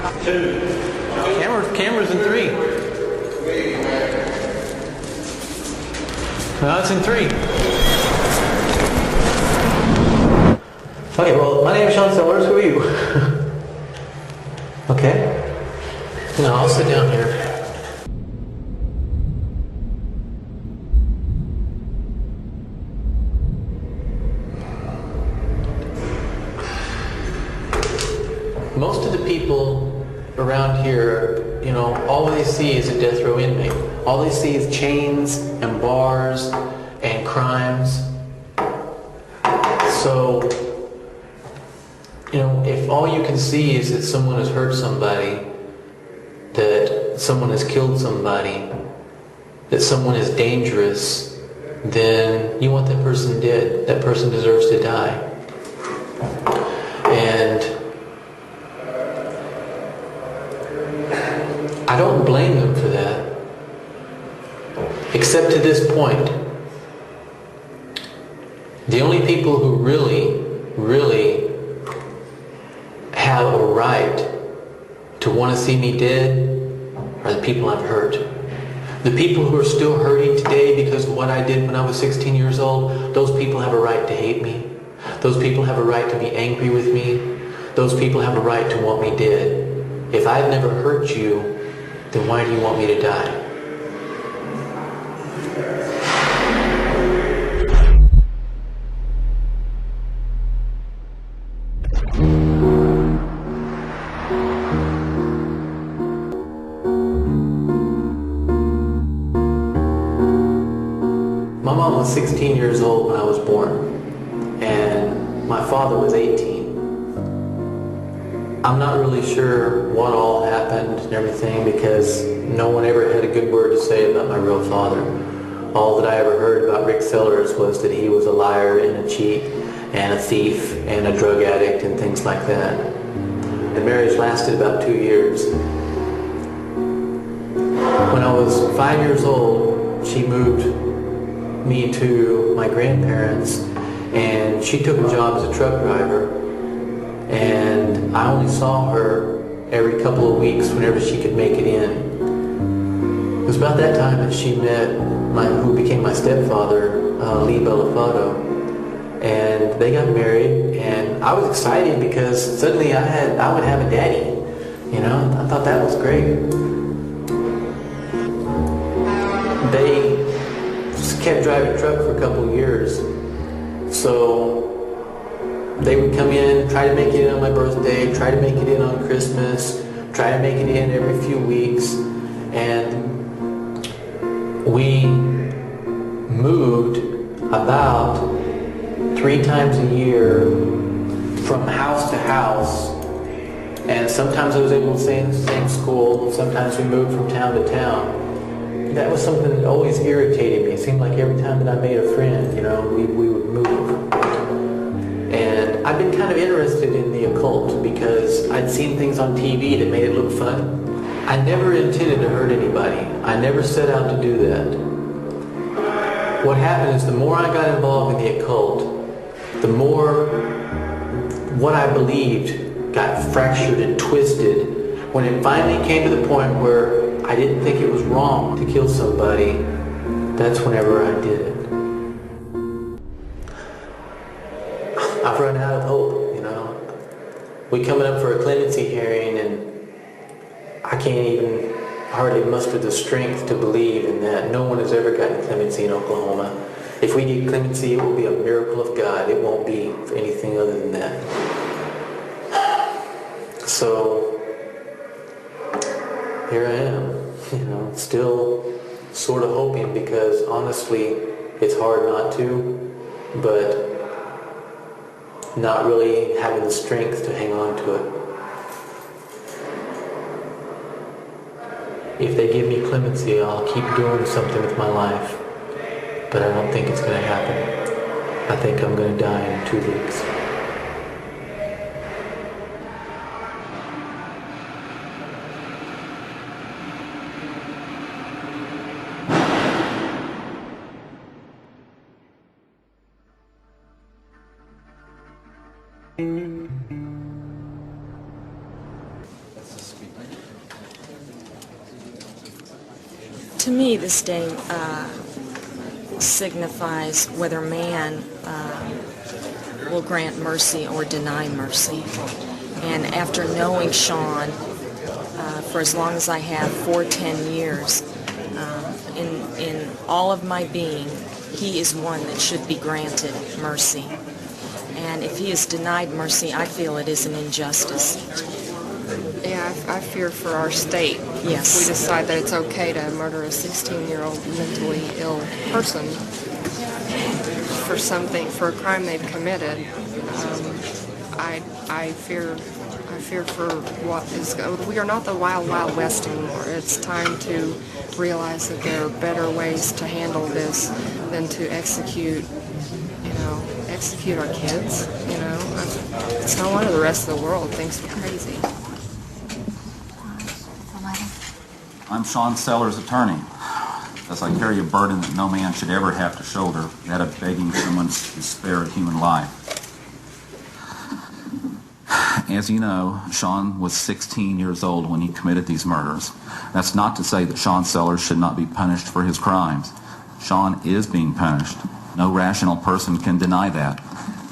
2. Camera's in 3. No, it's in 3. Okay, well, my name is Sean Sellers. Who are you? Okay. No, I'll sit down here. Most of the people around here, you know, all they see is a death row inmate. All they see is chains and bars and crimes. So, you know, if all you can see is that someone has hurt somebody, that someone has killed somebody, that someone is dangerous, then you want that person dead. That person deserves to die. And I don't blame them for that, except to this point. The only people who really have a right to want to see me dead are the people I've hurt. The people who are still hurting today because of what I did when I was 16 years old, those people have a right to hate me. Those people have a right to be angry with me. Those people have a right to want me dead. If I've never hurt you, then why do you want me to die? My mom was 16 years old when I was born, and my father was 18. I'm not really sure what all happened and everything because no one ever had a good word to say about my real father. All that I ever heard about Rick Sellers was that he was a liar and a cheat and a thief and a drug addict and things like that. The marriage lasted about 2 years. When I was 5 years old, she moved me to my grandparents, and she took a job as a truck driver, and I only saw her every couple of weeks whenever she could make it in. It was about that time that she met who became my stepfather, Lee Bellafato, and they got married, and I was excited because suddenly I would have a daddy, you know. I thought that was great. They just kept driving truck for a couple of years. So they would come in, try to make it in on my birthday, try to make it in on Christmas, try to make it in every few weeks. And we moved about 3 times a year from house to house. And sometimes I was able to stay in the same school. Sometimes we moved from town to town. That was something that always irritated me. It seemed like every time that I made a friend, you know, we would move. And I've been kind of interested in the occult because I'd seen things on TV that made it look fun. I never intended to hurt anybody. I never set out to do that. What happened is the more I got involved in the occult, the more what I believed got fractured and twisted. When it finally came to the point where I didn't think it was wrong to kill somebody, that's whenever I did it. I've run out of hope, you know. We're coming up for a clemency hearing, and I can't even hardly muster the strength to believe in that. No one has ever gotten clemency in Oklahoma. If we get clemency, it will be a miracle of God. It won't be for anything other than that. So here I am, you know, still sort of hoping because honestly, it's hard not to, but not really having the strength to hang on to it. If they give me clemency, I'll keep doing something with my life, but I don't think it's going to happen. I think I'm going to die in 2 weeks. To me, this day signifies whether man will grant mercy or deny mercy. And after knowing Sean for as long as I have, 10 years, in all of my being, he is one that should be granted mercy. And if he is denied mercy, I feel it is an injustice. Yeah, I fear for our state. Yes. If we decide that it's okay to murder a 16-year-old mentally ill person for something, for a crime they've committed, I fear for what is going. We are not the wild, wild west anymore. It's time to realize that there are better ways to handle this than to execute our kids. It's no wonder the rest of the world thinks we're crazy. I'm Sean Sellers' attorney. Thus I carry a burden that no man should ever have to shoulder, that of begging someone to spare a human life. As you know, Sean was 16 years old when he committed these murders. That's not to say that Sean Sellers should not be punished for his crimes. Sean is being punished. No rational person can deny that.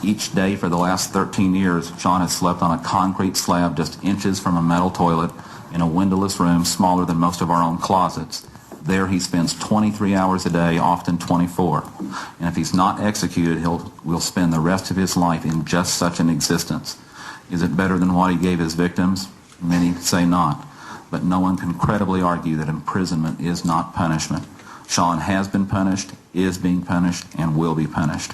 Each day for the last 13 years, Sean has slept on a concrete slab just inches from a metal toilet in a windowless room smaller than most of our own closets. There he spends 23 hours a day, often 24. And if he's not executed, will spend the rest of his life in just such an existence. Is it better than what he gave his victims? Many say not. But no one can credibly argue that imprisonment is not punishment. Sean has been punished, is being punished, and will be punished.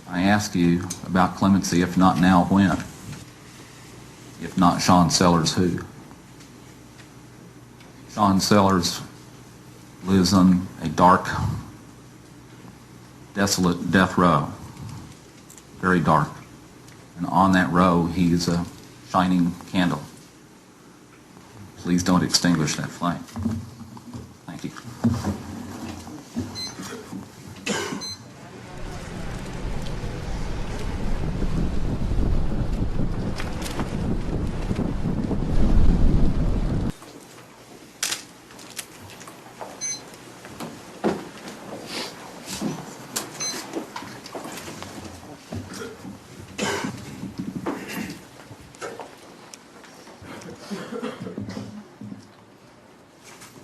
I ask you about clemency, if not now, when? If not Sean Sellers, who? Sean Sellers lives on a dark, desolate death row. Very dark. And on that row, he is a shining candle. Please don't extinguish that flame. Thank you.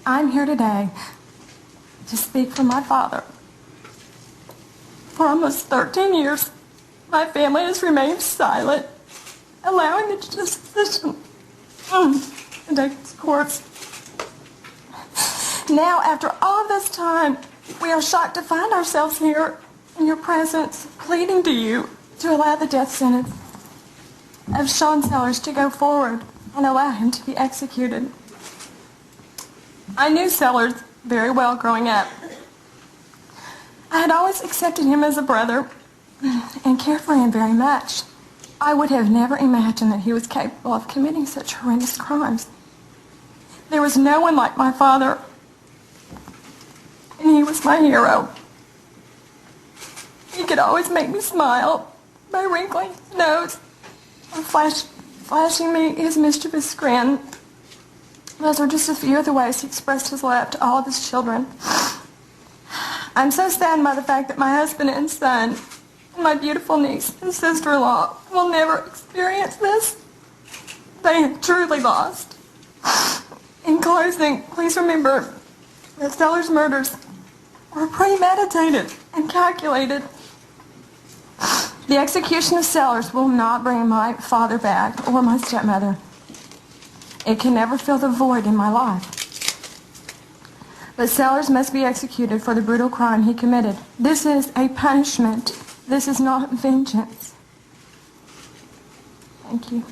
I'm here today to speak for my father. For almost 13 years, my family has remained silent, allowing the justice system to take its course. Now, after all of this time, we are shocked to find ourselves here in your presence, pleading to you to allow the death sentence of Sean Sellers to go forward and allow him to be executed. I knew Sellers very well growing up. I had always accepted him as a brother and cared for him very much. I would have never imagined that he was capable of committing such horrendous crimes. There was no one like my father, and he was my hero. He could always make me smile by wrinkling his nose or flashing me his mischievous grin. Those are just a few of the ways he expressed his love to all of his children. I'm so saddened by the fact that my husband and son and my beautiful niece and sister-in-law will never experience this. They have truly lost. In closing, please remember that Sellers' murders were premeditated and calculated. The execution of Sellers will not bring my father back or my stepmother. It can never fill the void in my life. But Sellers must be executed for the brutal crime he committed. This is a punishment. This is not vengeance. Thank you.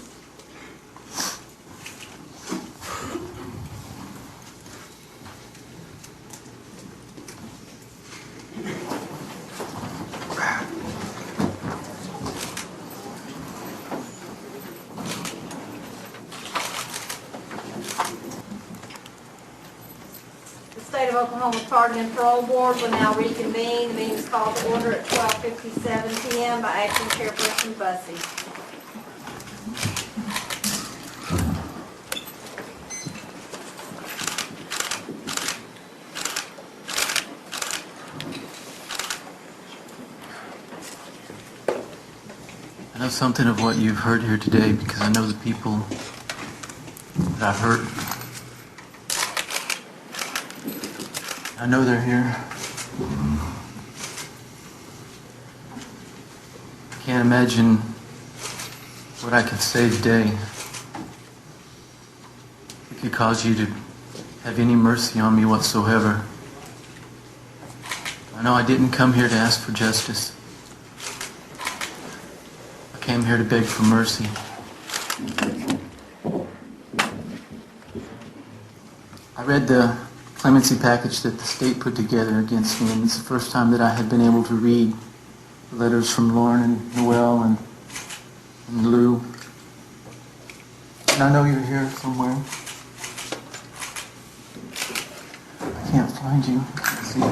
State of Oklahoma Pardon and Parole Board will now reconvene. The meeting is called to order at 12:57 p.m. by Acting Chairperson Bussey. know something of what you've heard here today because I know the people that I've hurt. I know they're here. I can't imagine what I could say today. It could cause you to have any mercy on me whatsoever. I know I didn't come here to ask for justice. I came here to beg for mercy. I read the clemency package that the state put together against me, and it's the first time that I had been able to read the letters from Lauren and Noel and Lou. And I know you're here somewhere. I can't find you. See you.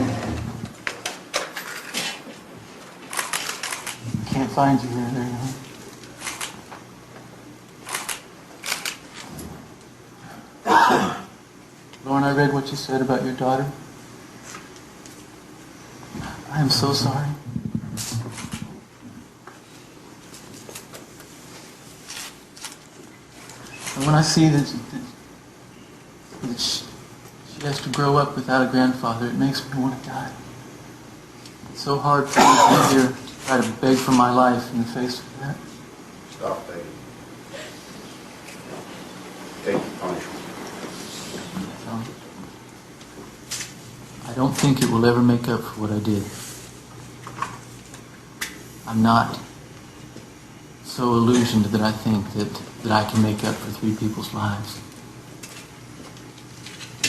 I can't find you here. There you are. Lauren, I read what you said about your daughter. I am so sorry. And when I see that she has to grow up without a grandfather, it makes me want to die. It's so hard for me to be here, to try to beg for my life in the face of that. Stop begging. Take the punishment. I don't think it will ever make up for what I did. I'm not so illusioned that I think that I can make up for 3 people's lives.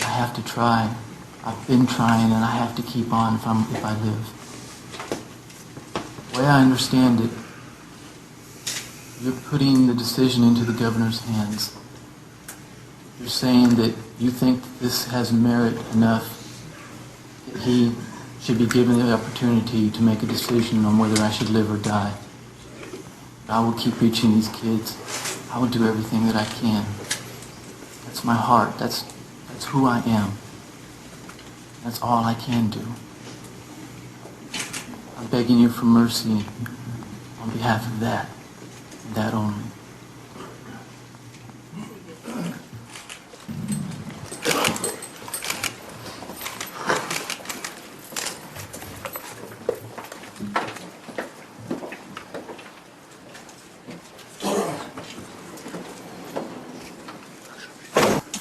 I have to try. I've been trying, and I have to keep on if I live. The way I understand it, you're putting the decision into the governor's hands. You're saying that you think that this has merit enough that he should be given the opportunity to make a decision on whether I should live or die. I will keep reaching these kids. I will do everything that I can. That's my heart. That's who I am. That's all I can do. I'm begging you for mercy on behalf of that, and that only.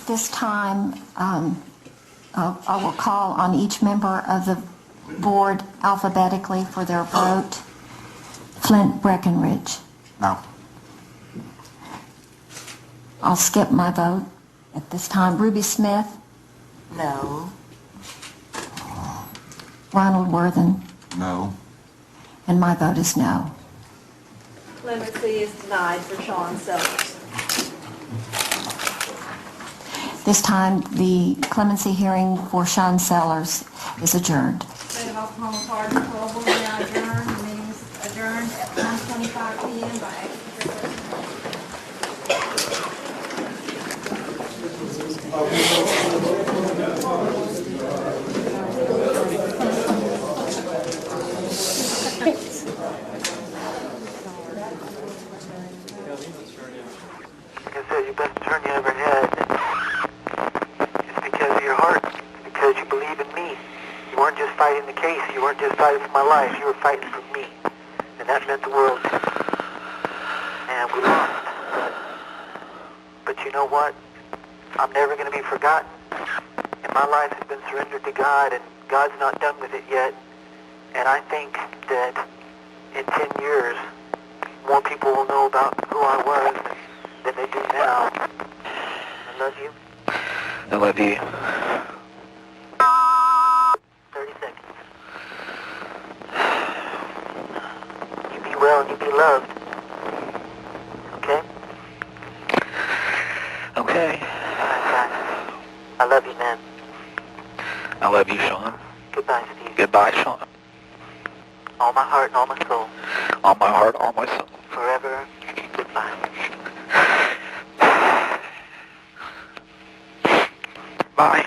This time, I will call on each member of the board alphabetically for their vote. Flint Breckenridge. No. I'll skip my vote at this time. Ruby Smith. No. Ronald Worthen. No. And my vote is no. Clemency is denied for Sean Sellers. This time, the clemency hearing for Sean Sellers is adjourned. State of Oklahoma Pardon Parole Board now adjourned. The meeting is adjourned at 1:25 p.m. by action Like I said, your best attorney I ever had. It's because of your heart. It's because you believe in me. You weren't just fighting the case. You weren't just fighting for my life. You were fighting for me. And that meant the world to me. And we lost. But you know what? I'm never going to be forgotten. And my life has been surrendered to God, and God's not done with it yet. And I think that in 10 years, more people will know about who I was than they do now. I love you. I love you. 30 seconds. You be well and you be loved. Okay? Okay. Alright, guys. I love you, man. I love you, Sean. Goodbye, Steve. Goodbye, Sean. All my heart and all my soul. All my heart, all my soul. Forever. Goodbye. Bye.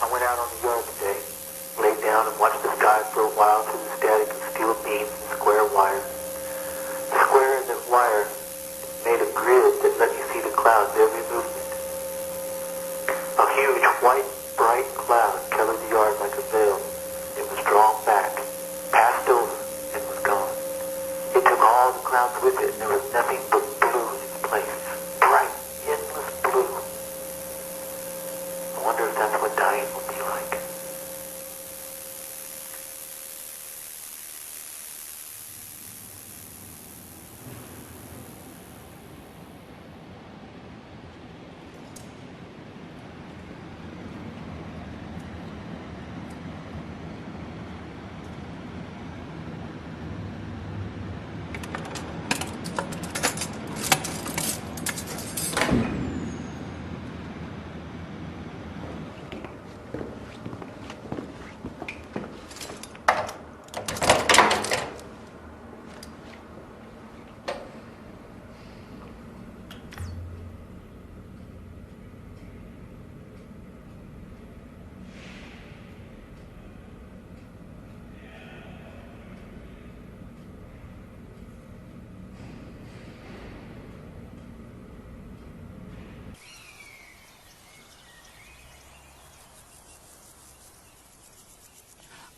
I went out on the yard today, laid down and watched the sky for a while through the static of steel beams and square wire. The square in the wire made a grid that let you see the clouds' every movement. A huge white, bright cloud covered the yard like a veil. It was drawn back, passed over, and was gone. It took all the clouds with it, and there was nothing but blue in its place. Bright, endless blue. I wonder if that's what dying will be like.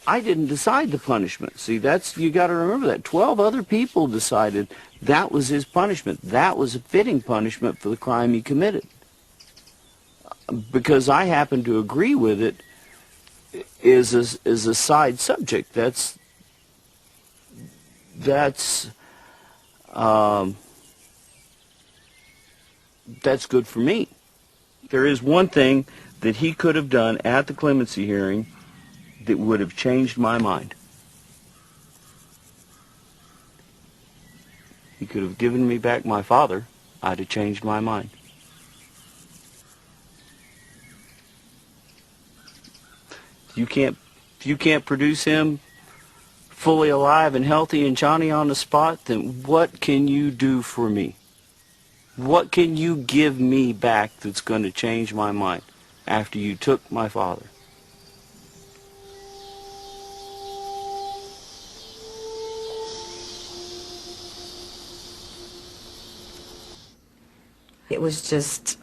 I didn't decide the punishment. See, you got to remember that. 12 other people decided that was his punishment. That was a fitting punishment for the crime he committed. Because I happen to agree with it is a side subject. That's good for me. There is one thing that he could have done at the clemency hearing that would have changed my mind. He could have given me back my father. I'd have changed my mind. If you can't produce him fully alive and healthy and Johnny on the spot, then what can you do for me? What can you give me back that's going to change my mind after you took my father? It was just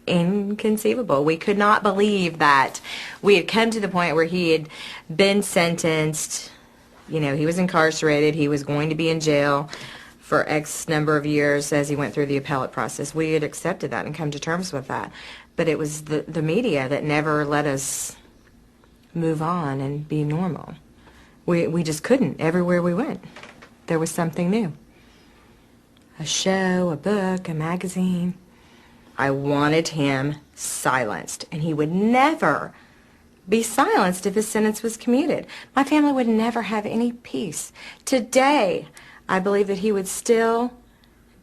inconceivable. We could not believe that we had come to the point where he had been sentenced. You know, he was incarcerated. He was going to be in jail for X number of years as he went through the appellate process. We had accepted that and come to terms with that. But it was the media that never let us move on and be normal. We just couldn't. Everywhere we went, there was something new. A show, a book, a magazine. I wanted him silenced, and he would never be silenced if his sentence was commuted. My family would never have any peace. Today, I believe that he would still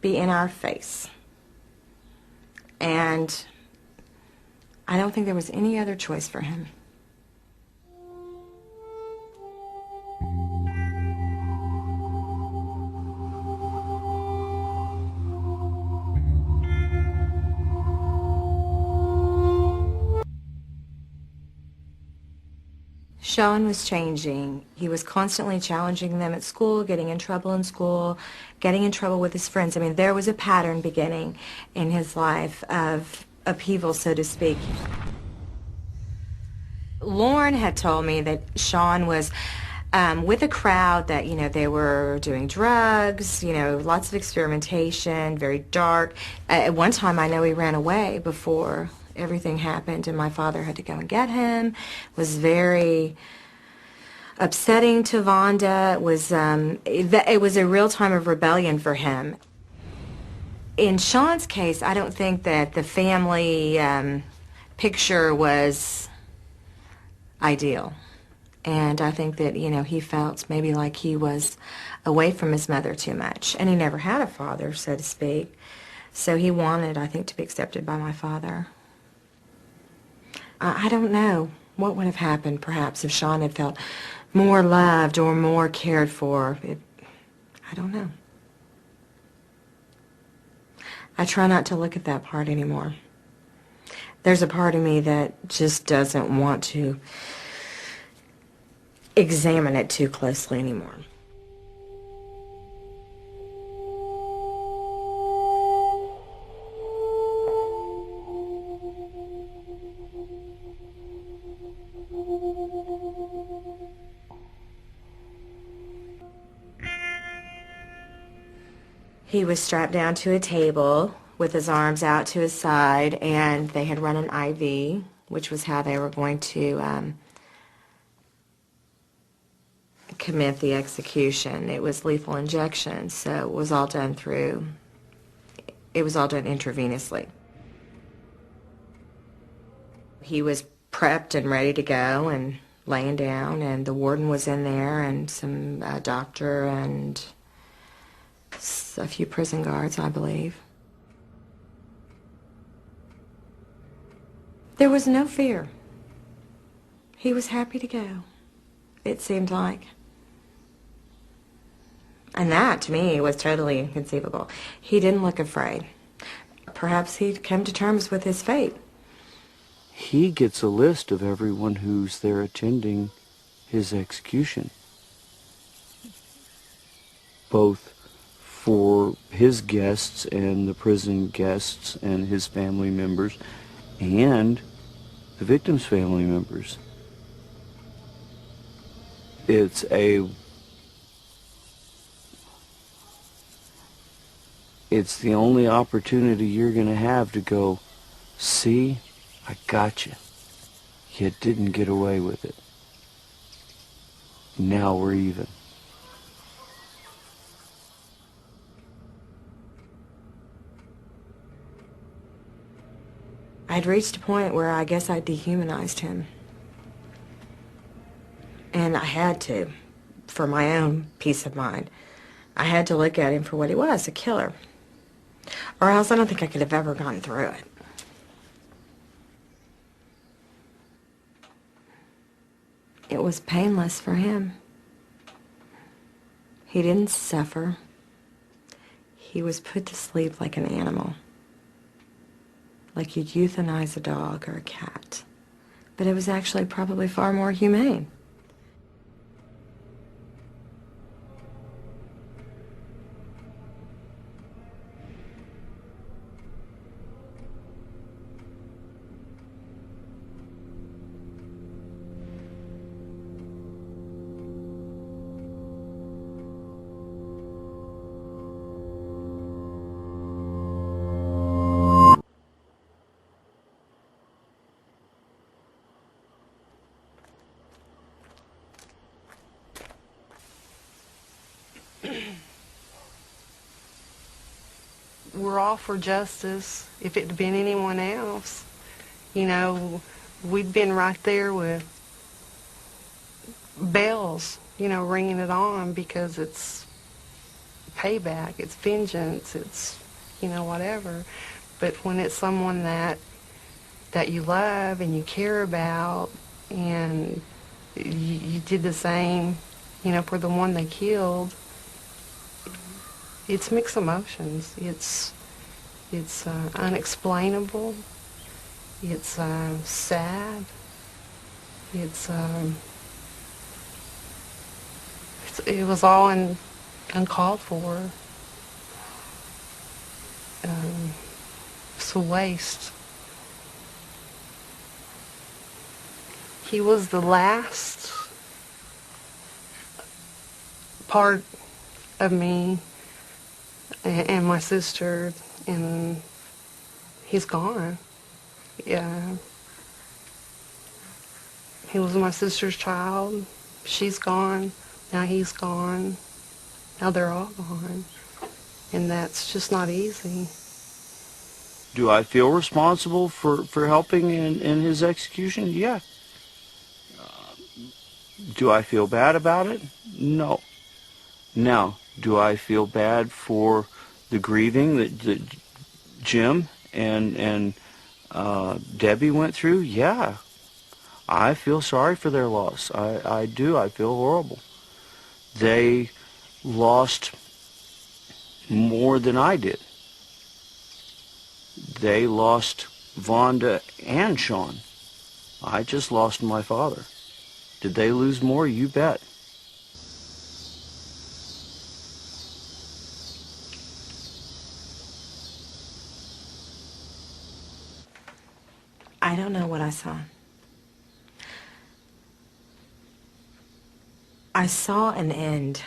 be in our face. And I don't think there was any other choice for him. Sean was changing. He was constantly challenging them at school, getting in trouble in school, getting in trouble with his friends. I mean, there was a pattern beginning in his life of upheaval, so to speak. Lauren had told me that Sean was with a crowd that, you know, they were doing drugs, you know, lots of experimentation, very dark. At one time, I know he ran away before everything happened, and my father had to go and get him. It was very upsetting to Vonda. It was a real time of rebellion for him. In Sean's case, I don't think that the family picture was ideal. And I think that, you know, he felt maybe like he was away from his mother too much. And he never had a father, so to speak. So he wanted, I think, to be accepted by my father. I don't know what would have happened, perhaps, if Sean had felt more loved or more cared for. I don't know. I try not to look at that part anymore. There's a part of me that just doesn't want to examine it too closely anymore. He was strapped down to a table with his arms out to his side, and they had run an IV, which was how they were going to commit the execution. It was lethal injection, so it was all done intravenously. He was prepped and ready to go and laying down, and the warden was in there, and some doctor and a few prison guards, I believe. There was no fear. He was happy to go, it seemed like. And that, to me, was totally inconceivable. He didn't look afraid. Perhaps he'd come to terms with his fate. He gets a list of everyone who's there attending his execution, both for his guests and the prison guests and his family members and the victim's family members. It's the only opportunity you're going to have to go, see, I got you. You didn't get away with it. Now we're even. I'd reached a point where I guess I dehumanized him. And I had to, for my own peace of mind. I had to look at him for what he was, a killer. Or else I don't think I could have ever gone through it. It was painless for him. He didn't suffer. He was put to sleep like an animal. Like you'd euthanize a dog or a cat. But it was actually probably far more humane. We're all for justice. If it had been anyone else, you know, we'd been right there with bells, you know, ringing it on, because it's payback, it's vengeance, it's, you know, whatever. But when it's someone that you love and you care about, and you did the same, you know, for the one they killed, it's mixed emotions. It's unexplainable. It's sad. It was all uncalled for. It's a waste. He was the last part of me and my sister, and he's gone. Yeah. He was my sister's child. She's gone. Now he's gone. Now they're all gone. And that's just not easy. Do I feel responsible for helping in his execution? Yeah. Do I feel bad about it? No. Now, do I feel bad for the grieving that Jim and Debbie went through? Yeah. I feel sorry for their loss. I do. I feel horrible. They lost more than I did. They lost Vonda and Sean. I just lost my father. Did they lose more? You bet. I don't know what I saw. I saw an end,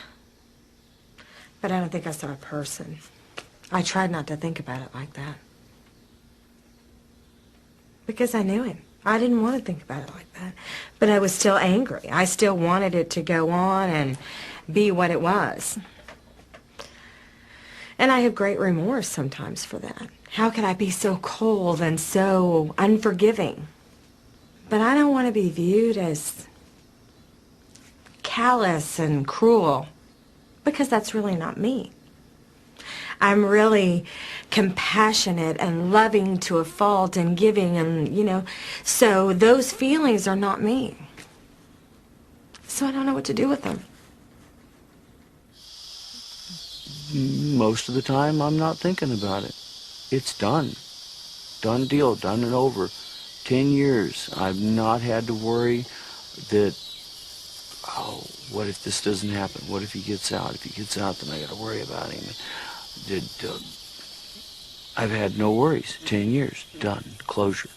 but I don't think I saw a person. I tried not to think about it like that. Because I knew him. I didn't want to think about it like that. But I was still angry. I still wanted it to go on and be what it was. And I have great remorse sometimes for that. How could I be so cold and so unforgiving? But I don't want to be viewed as callous and cruel, because that's really not me. I'm really compassionate and loving to a fault and giving and, you know, so those feelings are not me. So I don't know what to do with them. Most of the time, I'm not thinking about it. It's done. Done deal, done and over. 10 years. I've not had to worry that, oh, what if this doesn't happen? What if he gets out? If he gets out, then I got to worry about him. I've had no worries. 10 years. Done. Closure.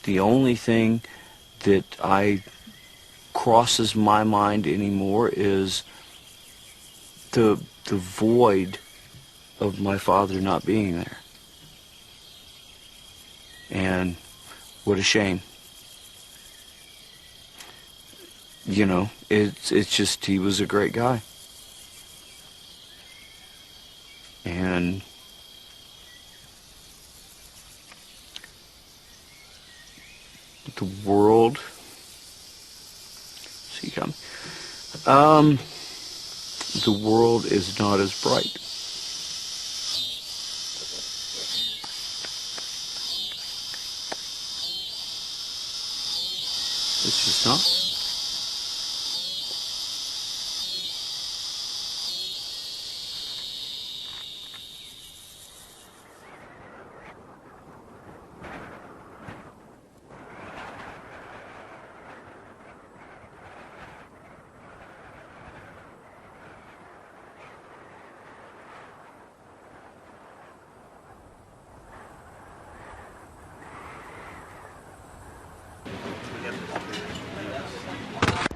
The only thing that crosses my mind anymore is the void of my father not being there. And what a shame. You know, it's just, he was a great guy. And the world, see, the world is not as bright. It's just not.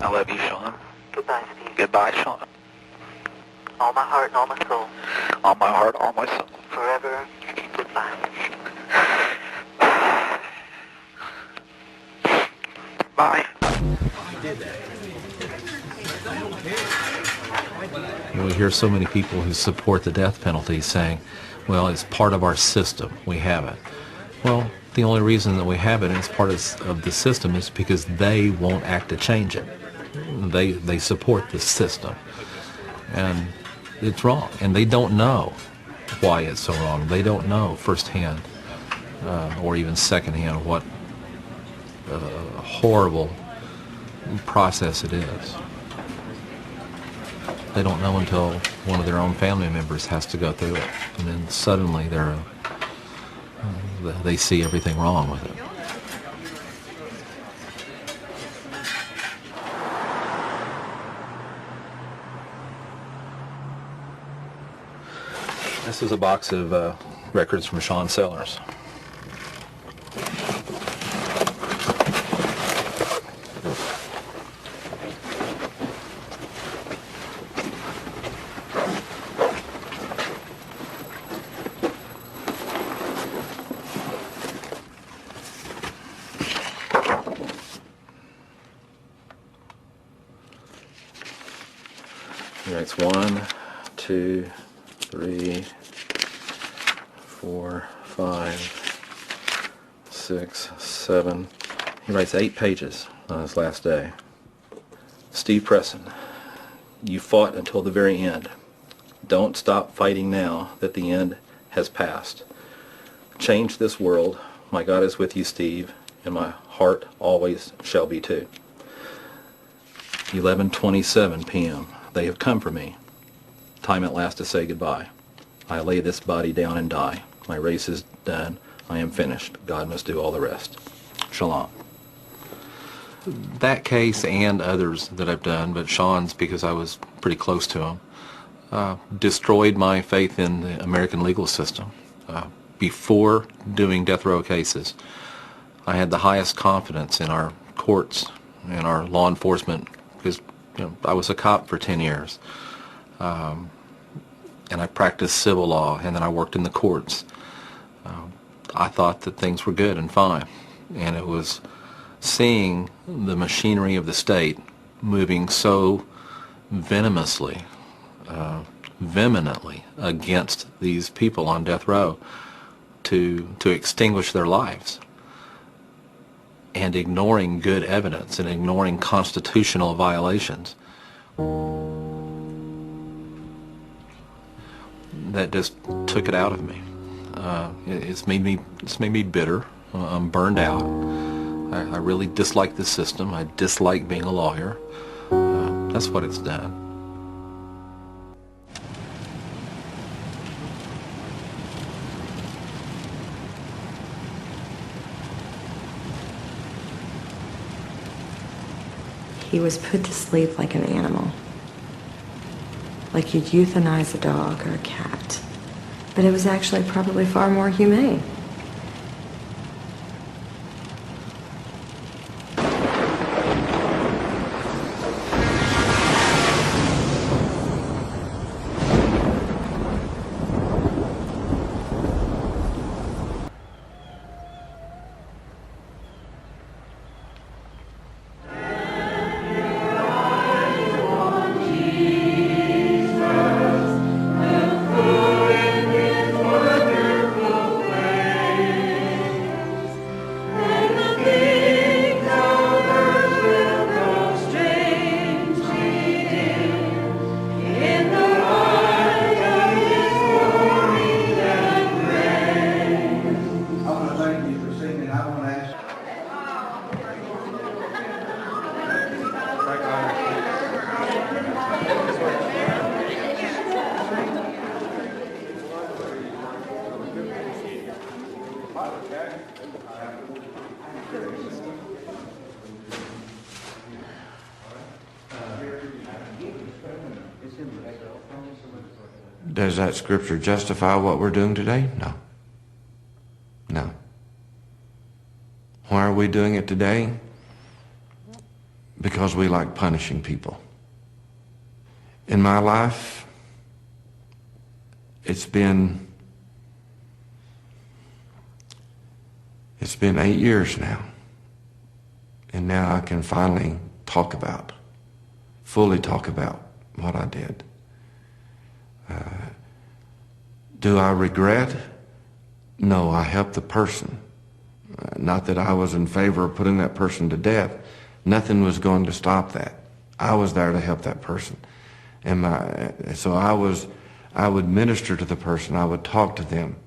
I love you, Sean. Goodbye, Steve. Goodbye, Sean. All my heart and all my soul. All my heart, all my soul. Forever. Goodbye. Bye. We hear so many people who support the death penalty saying, well, it's part of our system. We have it. Well, the only reason that we have it and it's part of the system is because they won't act to change it. They support the system. And it's wrong. And they don't know why it's so wrong. They don't know firsthand or even secondhand what a horrible process it is. They don't know until one of their own family members has to go through it. And then suddenly they see everything wrong with it. This is a box of records from Sean Sellers. He writes 1, 2, 3, 4, 5, 6, 7. He writes 8 pages on his last day. Steve Presson, you fought until the very end. Don't stop fighting now that the end has passed. Change this world. My God is with you, Steve, and my heart always shall be too. 11:27 p.m. They have come for me. Time at last to say goodbye. I lay this body down and die. My race is done. I am finished. God must do all the rest. Shalom. That case and others that I've done, but Sean's because I was pretty close to him, destroyed my faith in the American legal system. Before doing death row cases, I had the highest confidence in our courts and our law enforcement because I was a cop for 10 years. And I practiced civil law, and then I worked in the courts. I thought that things were good and fine. And it was seeing the machinery of the state moving so vehemently against these people on death row to extinguish their lives, and ignoring good evidence and ignoring constitutional violations. That just took it out of me. It's made me bitter. I'm burned out. I really dislike the system. I dislike being a lawyer. That's what it's done. He was put to sleep like an animal. Like you'd euthanize a dog or a cat. But it was actually probably far more humane. Does that scripture justify what we're doing today? No. No. Why are we doing it today? Because we like punishing people. In my life, it's been 8 years now. And now I can finally fully talk about what I did. Do I regret? No, I helped the person. Not that I was in favor of putting that person to death. Nothing was going to stop that. I was there to help that person. So I would minister to the person. I would talk to them.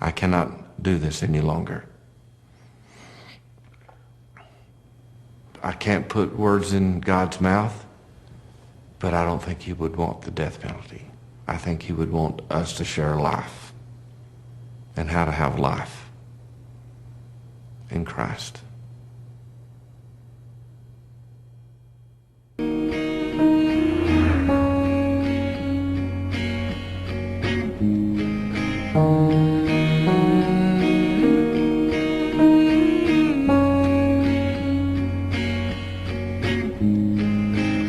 I cannot do this any longer. I can't put words in God's mouth, but I don't think he would want the death penalty. I think he would want us to share life and how to have life in Christ.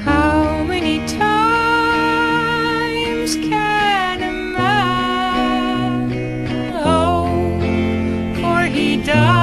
How many times can a man hope? For he died.